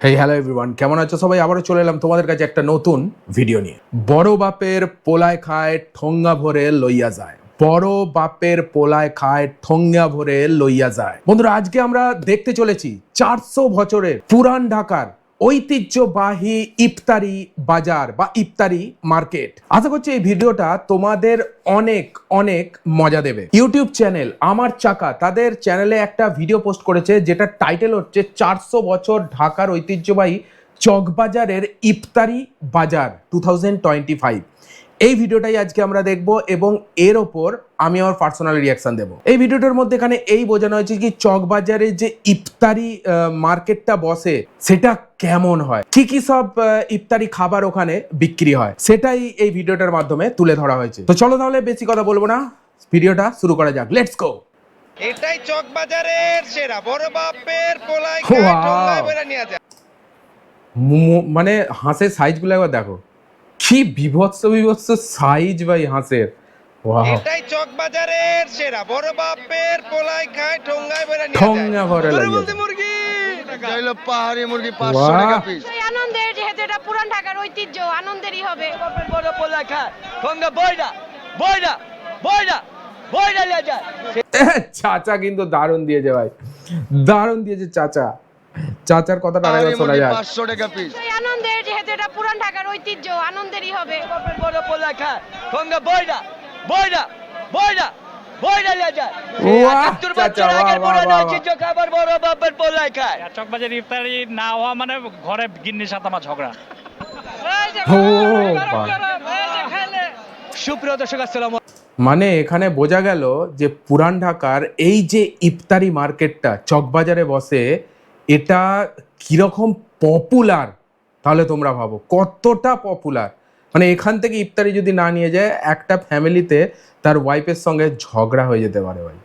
Hey hello everyone, কেমন আছো সবাই? আবারও চলে এলাম তোমাদের কাছে একটা নতুন ভিডিও নিয়ে। বড় বাপের পোলায় খায় ঠোঙ্গা ভরে লইয়া যায়। বড় বাপের পোলায় খায় ঠোঙ্গা ভরে লইয়া যায়। বন্ধুরা, আজকে আমরা দেখতে চলেছি 400 বছরের পুরান ঢাকার ঐতিহ্যবাহী ইফতারি বাজার বা ইফতারি মার্কেট। আশা করছি এই ভিডিওটা তোমাদের অনেক অনেক মজা দেবে। ইউটিউব চ্যানেল আমার চাকা তাদের চ্যানেলে একটা ভিডিও পোস্ট করেছে, যেটা টাইটেল হচ্ছে 400 বছর ঢাকার ঐতিহ্যবাহী চকবাজারের ইফতারি বাজার 2025। এই ভিডিওটাই আজকে আমরা দেখব এবং এর ওপর আমি আমার পার্সোনাল রিয়াকশন দেব। এই ভিডিওটার মধ্যে এখানে এই বোঝানো হয়েছে কি চকবাজারে যে ইফতারি মার্কেটটা বসে সেটা কেমন হয়, কি কি সব ইফতারি খাবার ওখানে বিক্রি হয়, সেটাই এই ভিডিওটার মাধ্যমে তুলে ধরা হয়েছে। তো চলো তাহলে বেশি কথা বলবো না, ভিডিওটা শুরু করা যাক। Let's go. এটাই চকবাজারের সেরা বড় বাপের পোলাই খায় ঠোঙ্গায় বেড়া নিয়ে যায়। মানে হাঁসের সাইজগুলো একবার দেখো, কি বিভৎস বিভৎস সাইজ ভাই হাঁসের। ওয়াও, এটাই চকবাজারের সেরা বড় বাপের পোলাই খায় ঠোঙ্গায় বেড়া নিয়ে যায়। ঠোঙ্গা ভরে লাগে। মুরগি হলো পাহাড়ি মুরগি 500 টাকা পিস। এই আনন্দের, যেহেতু এটা পুরান ঢাকার ঐতিহ্য, আনন্দেরই হবে। বড় পোলা খায় ঠোঙ্গা বইডা বইডা বইডা বইডা লিয়ে যায়। চাচা কিন্তু দারুণ দিয়েছে ভাই, দারুণ দিয়েছে চাচা। চাচার কথাটা পাহাড়ি আরেকবার শোনা মুরগি যায়। 500 টাকা পিস। এই আনন্দের, যেহেতু এটা পুরান ঢাকার ঐতিহ্য, আনন্দেরই হবে। বড় পোলা খায় ঠোঙ্গা বইডা বইডা বইডা বইডা লিয়ে যায়। ওয়াহ, 78 বছর চাচা, আগের বাহ, বাহ, পুরানো বাহ, বাহ। ঐতিহ্য খাবার বড় বাপের পোলা খায়। চকবাজার ইফতারি না হওয়া মানে ঘরে গিন্নির সাথে আমার ঝগড়া। ও বাহ। সুপ্রিয় দর্শক আসসালামু মানে এখানে বোঝা গেল যে পুরান ঢাকার এই যে ইফতারি মার্কেটটা চকবাজারে বসে, এটা কিরকম পপুলার তাহলে তোমরা ভাবো কতটা পপুলার। মানে এখান থেকে ইফতারি যদি না নিয়ে যায়, একটা ফ্যামিলিতে তার ওয়াইফের সঙ্গে ঝগড়া হয়ে যেতে পারে ভাই।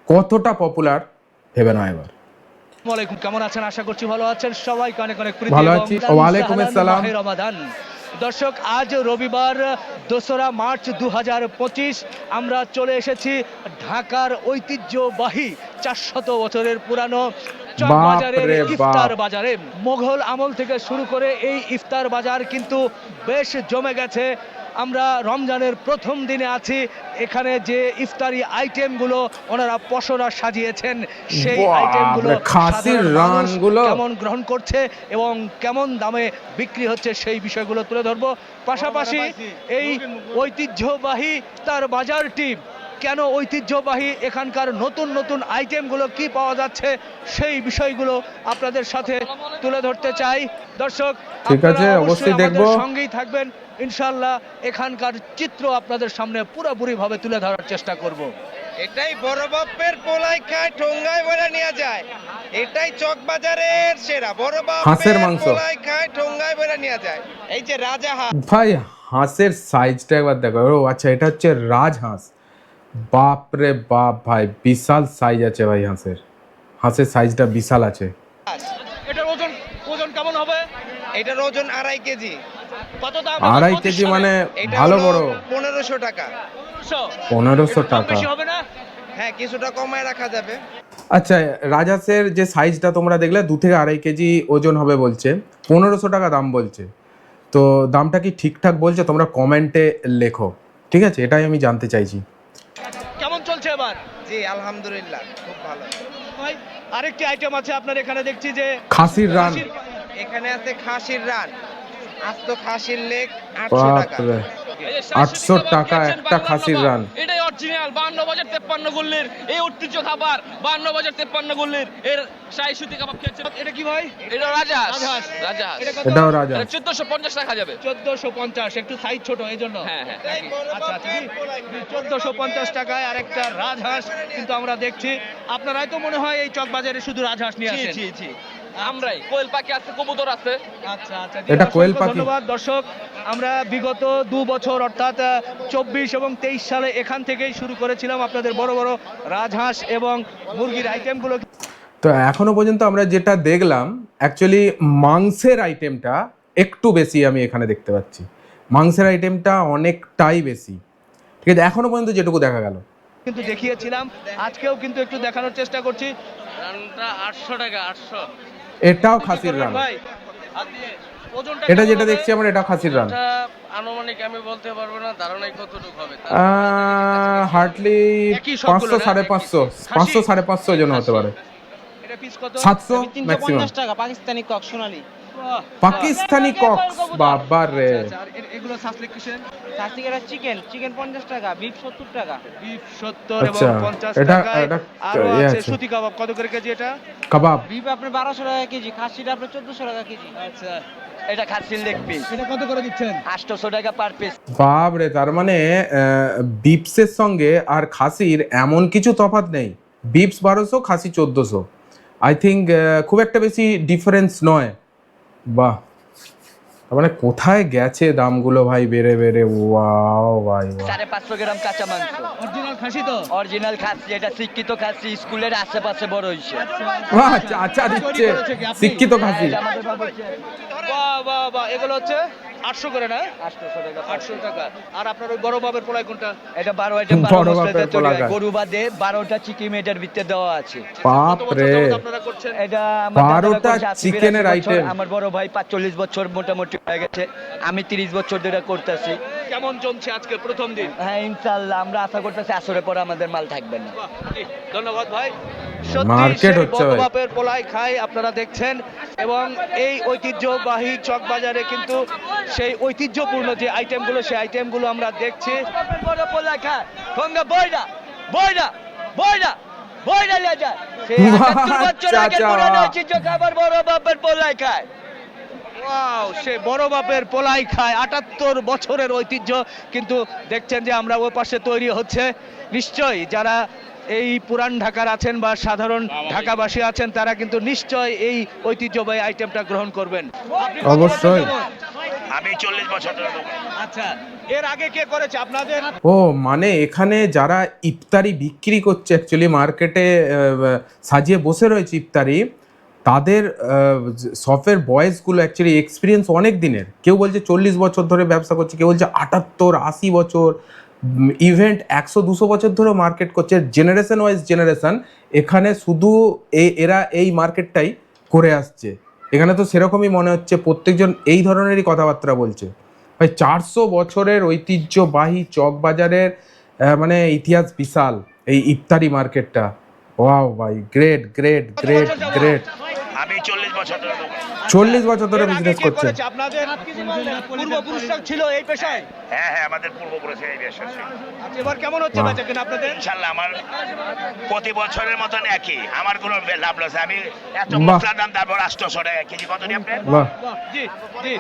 কতটা পপুলার ভেবে না এবার। আলাইকুম, কেমন আছেন? আশা করছি ভালো আছেন। সবাইকে অনেক অনেক প্রীতি ভালো এবং আছি। রমজান ওয়ালাইকুম সাহালান আসসালাম। মাহে রমাদান। দর্শক, আজ রবিবার 2রা মার্চ 2025 আমরা চলে এসেছি ঢাকার ঐতিহ্যবাহী 400 বছরের পুরানো চকবাজারের বাপরে ইফতার বাপ। বাজারে। মোগল আমল থেকে শুরু করে এই ইফতার বাজার কিন্তু বেশ জমে গেছে। আমরা রমজানের প্রথম দিনে আছি। এখানে যে ইফতারি আইটেমগুলো ওনারা পসরা সাজিয়েছেন, সেই বাপরে, আইটেমগুলো খাসির সাধারণ মানুষ রানগুলো। কেমন গ্রহণ করছে এবং কেমন দামে বিক্রি হচ্ছে সেই বিষয়গুলো তুলে ধরবো। পাশাপাশি এই ঐতিহ্যবাহী তার বাজারটি কেন ঐতিহ্যবাহী, এখানকার নতুন নতুন আইটেমগুলো কি পাওয়া যাচ্ছে সেই বিষয়গুলো আপনাদের সাথে তুলে ধরতে চাই। দর্শক, ঠিক আছে, আপনারা অবশ্যই আমাদের দেখবো। সঙ্গেই থাকবেন। ইনশাআল্লাহ এখানকার চিত্র আপনাদের সামনে পুরোপুরি ভাবে তুলে ধরার চেষ্টা করব। এটাই বড় বাপের পোলাই খায় ঠোঙ্গায় বেড়া নিয়ে যায়। এটাই চকবাজারের সেরা বড় হাঁসের বাপের মাংস। পোলাই খায় ঠোঙ্গায় বেড়া নিয়ে যায়। এই যে রাজা হাঁস, ভাই হাঁসের সাইজটা একবার দেখো। ও আচ্ছা, এটা হচ্ছে রাজহাঁস। বাপ রে বাপ ভাই, বিশাল সাইজ আছে ভাই হাঁসের। হাঁসের সাইজটা বিশাল আছে। এটার ওজন ওজন কেমন হবে? এটার ওজন 2.5 কেজি। কত দাম? 2.5 কেজি মানে এটা ভালো হলো বড়। 1500 টাকা। 1500 টাকা। বেশি হবে না? হ্যাঁ, কিছুটা কমায় রাখা যাবে। আচ্ছা, রাজহাঁসের যে সাইজটা তোমরা দেখলে 2 থেকে 2.5 কেজি ওজন হবে বলছে, 1500 টাকা দাম বলছে। তো দামটা কি ঠিকঠাক বলছে? তোমরা কমেন্টে লেখো, ঠিক আছে? এটাই আমি জানতে চাইছি। কেমন চলছে এবার? জি আলহামদুলিল্লাহ, খুব ভালো। ভাই, আরেকটি আইটেম আছে আপনার এখানে, দেখছি যে খাসির রান। এখানে আছে খাসির রান, আস্ত খাসির লেগ 800 টাকা। বাপরে, 800 টাকা একটা খাসির রান। এটাই অরিজিনাল 52 বাজার 53 গুল্লির এই ঐতিহ্য খাবার। 52 বাজার 53 গুল্লির এর শাহী সুতি কাবাব খেয়েছেন। এটা কি ভাই? এটা রাজহাঁস। রাজহাঁস। রাজহাঁস। এটা কত? এটাও রাজা। এটা 1450 টাকা যাবে। 1450, একটু সাইজ ছোট এই জন্য। হ্যাঁ হ্যাঁ। এটাই বড় আচ্ছা আচ্ছা, বাপের পোলাই খায়। 1450 টাকায় আরেকটা রাজহাঁস কিন্তু আমরা দেখছি। আপনারাই তো মনে হয় এই চকবাজারে শুধু রাজহাঁস নিয়ে জি আসেন। জি জি। আমরাই কোয়েল পাখি আছে, কবুতর আছে। আচ্ছা আচ্ছা, এটা কোয়েল অসংখ্য পাখি। ধন্যবাদ। দর্শক, আমরা বিগত 2 বছর অর্থাৎ 24 এবং 23 সালে এখান থেকেই শুরু করেছিলাম আপনাদের বড় বড় রাজহাঁস এবং মুরগির আইটেমগুলো। তো এখনো পর্যন্ত আমরা যেটা দেখলাম, অ্যাকচুয়ালি মাংসের আইটেমটা একটু বেশি আমি এখানে দেখতে পাচ্ছি। মাংসের আইটেমটা অনেকটাই বেশি, ঠিক আছে? এখনো পর্যন্ত যেটুকু দেখা গেল। কিন্তু দেখিয়েছিলাম, আজকেও কিন্তু একটু দেখানোর চেষ্টা করছি। রানটা 800 টাকা 800। এটাও খাসির রান, ভাই হাত দিয়ে ওজনটা এটা কেমন যেটা হবে? দেখছি আমরা, এটা খাসির রান। আনুমানিক আমি বলতে পারবো না, ধারণাই কতটুকু হবে। হার্ডলি একই সবগুলো 500 না? 550, খাসি? 500 550 জন হতে পারে, এটা পিস কত? 700 ম্যাক্সিমাম। টাকা পাকিস্তানি কক সোনালী বাহ, পাকিস্তানি কক্স, বাবা রে। আচ্ছা, আর এগুলো সাসলে কিসের? সাসিকেরা চিকেন 50 টাকা বিফ 70 টাকা বিফ 70 এবং আচ্ছা, 50 এটা- টাকায়। এটা আরো ইয়ে আছে আছে। সুতি কাবাব, কত করে কেজি এটা? কাবাব বিফ আপনার 1200 টাকা কেজি খাসিটা আপনার 1400 টাকা কেজি আচ্ছা, এটা খাসির লেগ পিস, এটা কত করে দিচ্ছেন? 800 টাকা পার পিস। বাপ রে, তার মানে বিপসের সঙ্গে আর খাসির এমন কিছু তফাৎ নেই। বিপস 1200, খাসি 1400। আই থিঙ্ক খুব একটা বেশি ডিফারেন্স নয়। বাহ, তার মানে কোথায় গেছে দামগুলো ভাই বেড়ে বেড়ে। ওয়াও ভাই, ওয়াও। 550 গ্রাম কাঁচা মাংস, অরিজিনাল খাসি তো? অরিজিনাল খাসি, এটা শিক্ষিত খাসি, স্কুলের আশেপাশে বড় হইছে। বাহ, আচ্ছা দিচ্ছে, শিক্ষিত খাসি। বাহ বাহ বাহ, এগুলো হচ্ছে 800 করে না? 800 টাকা। আর আপনার ওই বড় বাবের পোলাই কোনটা? এটা 12 আইটেম, বড় 12 বাপের মশলা তৈরি হয়। পোলাকা। গরু বাদে 12টা চিকেন এটার ভিতরে দেওয়া আছে। বাপ কত বছর রে, যাবত আপনারা করছেন? এটা আমার দাদারা 12টা করছে 80 চিকেনের 82 আইটেম। বছর, আমার বড় ভাই 45 বছর মোটামুটি হয়ে গেছে, আমি 30 বছর ধরে করতেছি। কেমন জমছে আজকে প্রথম দিন? হ্যাঁ ইনশাআল্লাহ, আমরা আশা করতেছি আসরের পরে আমাদের মাল থাকবে না। বাহ, জি, ধন্যবাদ ভাই। সত্যি মার্কেট সেই হচ্ছে ভাই। বড় বাপের পোলাই খাই আপনারা দেখছেন, এবং এই ঐতিহ্যবাহী চক বাজারে কিন্তু সেই ঐতিহ্যপূর্ণ যে আইটেমগুলো, সেই আইটেমগুলো আমরা দেখছি। বড় পোলা খায় ঠোঙ্গা বইরা বইরা বইরা বইরা লিয়ে যায়, সেই 78 বছর আচ্ছা, আগের আচ্ছা। পুরানো ঐতিহ্য খাবার বড় বাপের পোলাই খায়। ওয়াও, সে বড় বাপের পোলাই খায়, 78 বছরের ঐতিহ্য কিন্তু দেখছেন যে আমরা ওই পাশে তৈরি হচ্ছে। নিশ্চয়ই যারা এই পুরান ঢাকার আছেন বা সাধারণ ঢাকাবাসী আছেন, তারা কিন্তু নিশ্চয় এই ঐতিহ্যবাহী আইটেমটা গ্রহণ করবেন। আপনি কত অবশ্যই। বছর যাবত? আমি 40 বছর ধরে দোকান। আচ্ছা, এর আগে কে করেছে আপনাদের? ও মানে এখানে যারা ইফতারি বিক্রি করছে, অ্যাকচুয়ালি মার্কেটে সাজিয়ে বসে রয়েছে ইফতারি, তাদের শপের বয়েসগুলো অ্যাকচুয়ালি এক্সপিরিয়েন্স অনেক দিনের। কেউ বলছে 40 বছর ধরে ব্যবসা করছে, কেউ বলছে 78 80 বছর, ইভেন্ট 100 200 বছর ধরে মার্কেট করছে। জেনারেশন ওয়াইজ জেনারেশন এখানে শুধু এরা এই মার্কেটটাই করে আসছে। এখানে তো সেরকমই মনে হচ্ছে প্রত্যেকজন এই ধরনেরই কথাবার্তা বলছে। ভাই 400 বছরের ঐতিহ্যবাহী চক বাজারের মানে ইতিহাস বিশাল এই ইফতারি মার্কেটটা। ওয়াও ভাই, গ্রেট গ্রেট গ্রেট গ্রেট। আমি 40 বছর ধরে দোকান। 40 বছর ধরে এর আগে বিজনেস কে করছে। করেছে আপনাদের? পূর্বপুরুষরা ছিল এই পেশায়? হ্যাঁ আমাদের পূর্বপুরুষে এই বেশ আছে। আচ্ছা, এবার কেমন হচ্ছে বাহ। বেচাকেনা আপনাদের? ইনশাআল্লাহ আমার প্রতি বছরের মতন একই, আমার কোনো লাভ লস। আমি এত বাহ। মশলার দাম, তারপর 800 টাকা কেজি। কত নিয়ে আপনার? বাহ, বাহ, জি জি।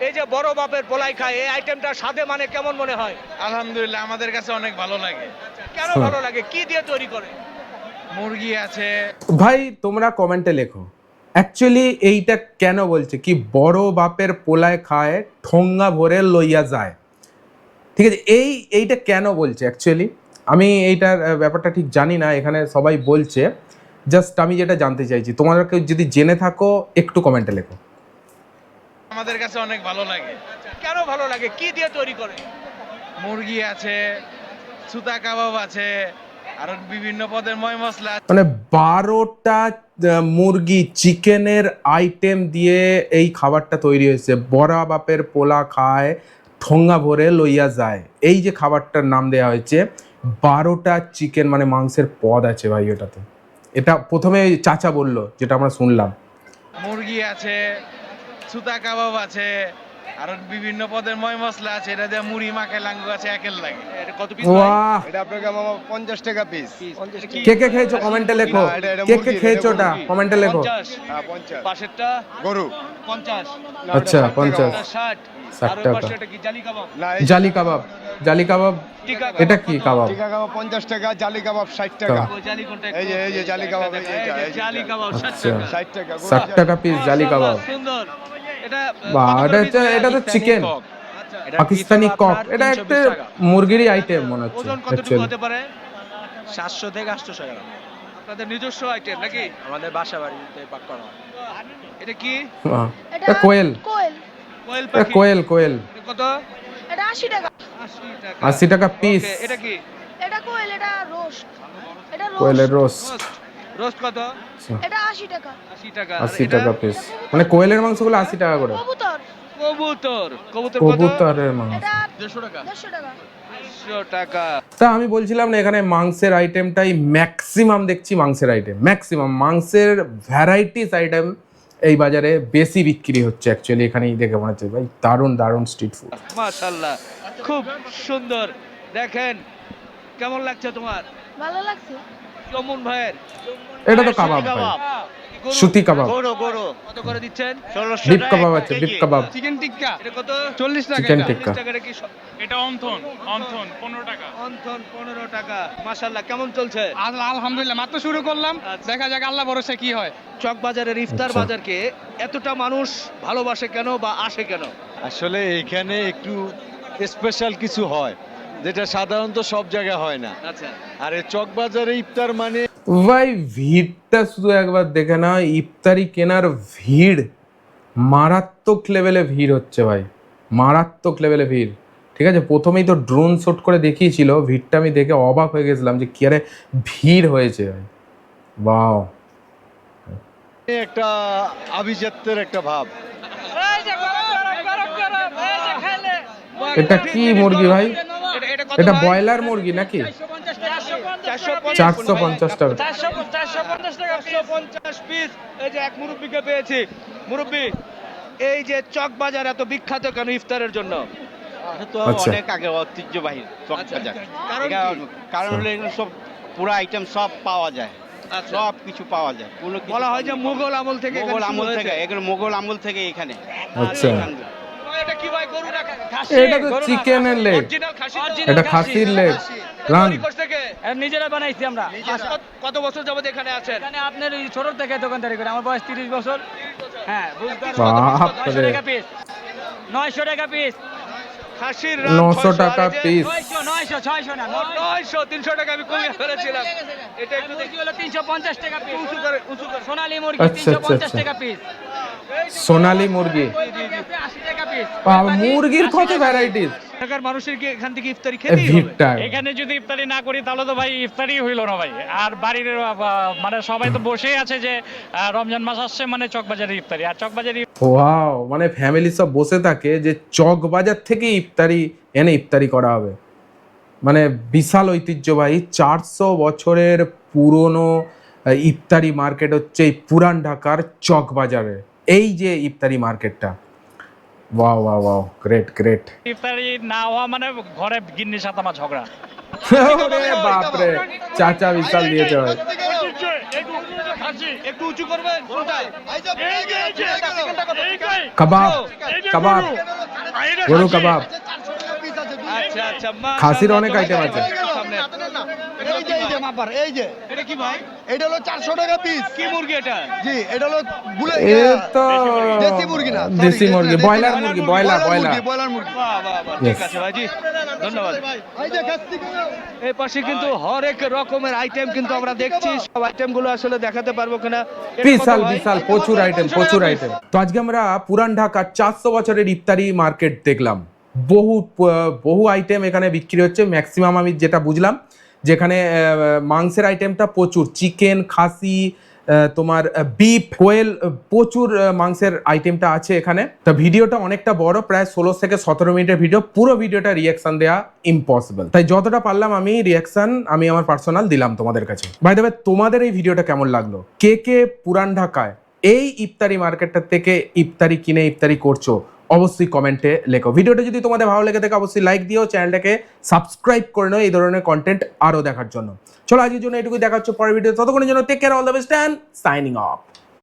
এই যে বড় বাপের পোলাই খায়, এই আইটেমটা স্বাদে মানে কেমন মনে হয়? আলহামদুলিল্লাহ, আমাদের কাছে অনেক ভালো লাগে। কেন ভালো লাগে? কি দিয়ে তৈরি করে? মুরগি আছে। ভাই তোমরা কমেন্টে লেখো অ্যাকচুয়ালি এইটা কেন বলছে কি বড় বাপের পোলায় খায় ঠোঙ্গা ভরে লইয়া যায়। ঠিক আছে, এইটা কেন বলছে অ্যাকচুয়ালি আমি এইটার ব্যাপারটা ঠিক জানি না। এখানে সবাই বলছে, জাস্ট আমি যেটা জানতে চাইছি, তোমাদেরকে যদি জেনে থাকো একটু কমেন্টে লেখো। আমাদের কাছে অনেক ভালো লাগে। কেন ভালো লাগে? কি দিয়ে তৈরি করে? মুরগি আছে, সুতা কাবাব আছে, আর বিভিন্ন পদের ময় মশলা আছে। মানে 12টা মুরগি চিকেনের আইটেম দিয়ে এই খাবারটা তৈরি হয়েছে। বড়া বাপের পোলা খায় ঠোঙ্গা ভরে লইয়া যায়, এই যে খাবারটার নাম দেওয়া হয়েছে। 12টা চিকেন মানে মাংসের পদ আছে ভাই ওটাতে। এটা প্রথমে চাচা বললো, যেটা আমরা শুনলাম। মুরগি আছে, সুতা কাবাব আছে, আর বিভিন্ন পদের ময় মশলা আছে। এটা দিয়ে মুড়ি মাখায় লাঙ্গু আছে, একের লাগে। এটা কত পিস? বাহ, এটা আপনার মামা 50 টাকা পিস। কে কে খেয়েছো কমেন্টে লেখো। না, এটা কে কে মুরগি, খেয়েছো এটা ওটা মুরগি। কমেন্টে লেখো। 50। হ্যাঁ 50 পাশেরটা গরু 50। আচ্ছা, ওটা 50 ওটা 60। 60 আর ওই টাকা। পাশে এটা কি জালি কাবাব? না জালি কাবাব, জালি কাবাব টিকা এটা কি কাবাব? টিকা কাবাব 50 টাকা, জালি কাবাব 60 টাকা। ওই জালি কোনটা? এই যে জালি কাবাব, এই যে এই এটা, যে এই যে জালি এটা। কাবাব 60 আচ্ছা। টাকা। 60 টাকা গরু 60 টাকা পিস জালি কাবাব। মাশাআল্লাহ, সুন্দর। এটা বাহ, কত করে piece? এটা তো চিকেন আচ্ছা, পাকিস্তানি কক। এটা একটা মুরগিরই আইটেম মনে হচ্ছে ওজন কতটুকু actually। হতে পারে? 700 থেকে 800 টাকা আপনাদের নিজস্ব আইটেম নাকি? আমাদের বাসা বাড়িতে পাক করা হয়। এটা কি? বাহ, এটা কোয়েল, কোয়েল। কোয়েল এটা পাখি। কোয়েল কোয়েল। এটা কত? এটা 80 টাকা। 80 টাকা। 80 টাকা পিস। Okay, এটা কি? এটা কোয়েল, এটা রোস্ট। এটা কোয়েলের রোস্ট। রোস্ট। রোস্ট কত? এটা 80 টাকা। 80 টাকা। 80 টাকা পিস, মানে কোয়েলের মাংসগুলো 80 টাকা করে। কবুতর কবুতর কত? কবুতরের মাংস এটা 150 টাকা। 150 টাকা। 100 টাকা। তা আমি বলছিলাম না, এখানে মাংসের আইটেমটাই ম্যাক্সিমাম দেখছি, মাংসের আইটেম ম্যাক্সিমাম, মাংসের ভ্যারাইটিস আইটেম এই বাজারে বেশি বিক্রি হচ্ছে অ্যাকচুয়ালি। এখানেই দেখে মনে হচ্ছে ভাই দারুণ দারুণ স্ট্রিট ফুড। মাশাআল্লাহ, খুব সুন্দর। দেখেন কেমন লাগছে তোমার? ভালো লাগছে। চমন ভাইয়ের এটা তো কাবাব ভাই, সুতি কাবাব, কত করে দিচ্ছেন? বিফ কাবাব আছে, বিফ কাবাব, চিকেন টিক্কা এটা কত? 40 টাকা। চিকেন টিক্কা। 40 টাকা কি? এটা অন্থন 15 টাকা। অন্থন 15 টাকা। মাশাআল্লাহ, কেমন চলছে? আলহামদুলিল্লাহ, মাত্র শুরু করলাম, দেখা যাক আল্লাহ ভরসা কি হয়। চক বাজারের ইফতার আচ্ছা। বাজারকে এতটা মানুষ ভালোবাসে কেন বা আসে কেন? আসলে এখানে একটু স্পেশাল কিছু হয় যেটা সাধারণত সব জায়গায় হয় না। আচ্ছা, আর এই চকবাজারে ইফতার মানে ভাই ভিড়টা শুধু একবার দেখে না, ইফতারি কেনার ভিড় মারাত্মক লেভেলে ভিড় হচ্ছে ভাই, মারাত্মক লেভেলে ভিড়। ঠিক আছে, প্রথমেই তো ড্রোন শট করে দেখিয়েছিল, ভিড়টা আমি দেখে অবাক হয়ে গেছিলাম যে কি আরে ভিড় হয়েছে ভাই, বাও। একটা আভিজাত্যের একটা ভাব। এটা কি মুরগি ভাই? এটা কত এটা ভাই? ব্রয়লার মুরগি নাকি? 450 টাকা। 450 পিস। এই যে এক মুরব্বিকে পেয়েছি। মুরব্বি, এই যে চক বাজার এত বিখ্যাত কেন ইফতারের জন্য? তো আচ্ছা। অনেক আগে ঐতিহ্যবাহী চক আচ্ছা, বাজার। কারণ এটা কি? কারণ হলো এগুলো সব পুরো আইটেম সব পাওয়া যায়, আচ্ছা। সব কিছু পাওয়া যায়। কোনো কিছু বলা হয় যে কম- মুঘল আমল থেকে এখানে মোগল শুরু আমল হয়েছে। থেকে, এগুলো মোগল আমল থেকে এখানে। আচ্ছা, এটা কি ভাই, গরু না খাসি? এটা তো চিকেনের লেগ, অরিজিনাল খাসি তো? এটা খাসির লেগ রান। তৈরি করছে কে? নিজেরা বানাইছি আমরা। কত বছর যাবত এখানে আছেন? এখানে আপনার এই ছোট থেকে দোকানদারি করে, আমার বয়স 30 বছর। হ্যাঁ, বাপরে, 900 টাকা পিস। 900 টাকা পিস। খাসির 900 টাকা পিস। 900 600 না, 900 300 টাকা আমি কমিয়ে ফেলেছিলাম। এটা একটু মুরগি হলো 350 টাকা পিস। উঁচু করে উঁচু করে। সোনালী মুরগি আচ্ছা, আচ্ছা, 350 আচ্ছা। টাকা পিস। সোনালী মুরগি, 80 টাকা পিস। বাবা, মুরগির কত ভ্যারাইটিস। ঢাকার মানুষের কি এখান থেকে ইফতারি খেতেই হবে? ভিড়টা এখানে যদি ইফতারি না করি তাহলে তো ভাই ইফতারি হইলো না ভাই। আর বাড়ির মানে সবাই তো বসেই আছে যে রমজান মাস আসছে মানে চকবাজারে ইফতারি, আর চকবাজারে ওয়াও, মানে ফ্যামিলি সব বসে থাকে যে চক বাজার থেকে ইফতারি এনে ইফতারি করা হবে। মানে বিশাল ঐতিহ্যবাহী 400 বছরের পুরনো ইফতারি মার্কেট হচ্ছে এই পুরান ঢাকার চক বাজারে এই যে ইফতারি মার্কেটটা। Wow wow wow, great great. ইফতারি না হওয়া মানে ঘরে গিন্নির সাথে আমার ঝগড়া। ওরে বাপরে, চাচা বিশাল দিয়েছে ভাই। একটু উঁচু করবেন। কাবাব, কাবাব, গরু কাবাব, আচ্ছা আচ্ছা, খাসির অনেক আইটেম আছে। এটা কি ভাই? এটা হলো 400 টাকা পিস। কি মুরগি এটা? জি, এটা হলো এ তো দেশি মুরগি না, sorry, দেশি মুরগি, ব্রয়লার মুরগি, ব্রয়লার ব্রয়লার। ব্রয়লার মুরগি। বাহ বাহ বাহ, ঠিক আছে ভাইজি, ধন্যবাদ। এই যে খাসি কাবাব। এই পাশে কিন্তু হরেক রকমের আইটেম কিন্তু আমরা দেখছি, সব আইটেম গুলো আসলে দেখাতে পারবো কিনা। এটা কত বিশাল ভাই? বিশাল, প্রচুর আইটেম, প্রচুর আইটেম। তো আজকে আমরা পুরান ঢাকার 400 বছরের ইফতারি মার্কেট দেখলাম। বহু আইটেম এখানে বিক্রি হচ্ছে। ম্যাক্সিমাম আমি যেটা বুঝলাম, যেখানে মাংসের আইটেমটা প্রচুর, চিকেন, খাসি, তোমার বিফ, কোয়েল, প্রচুর মাংসের আইটেমটা আছে এখানে। তো ভিডিওটা অনেকটা বড়, প্রায় 16 থেকে 17 মিনিটের ভিডিও। পুরো ভিডিওটা রিয়াকশন দেওয়া ইম্পসিবল, তাই যতটা পারলাম আমি রিয়াকশন আমি আমার পার্সোনাল দিলাম তোমাদের কাছে। বাই দ্য ওয়ে, তোমাদের এই ভিডিওটা কেমন লাগলো? কে কে পুরান ঢাকায় এই ইফতারি মার্কেটটা থেকে ইফতারি কিনে ইফতারি করছো অবশ্যই কমেন্টে লেখো। ভিডিওটা যদি তোমাদের ভালো লেগে থাকে অবশ্যই লাইক দিও, চ্যানেলটাকে সাবস্ক্রাইব করে নাও এই ধরনের কন্টেন্ট আরও দেখার জন্য। চলো আজকের জন্য এটুকুই, দেখা হচ্ছে পরের ভিডিও। ততক্ষণের জন্য take care, all the best and signing of.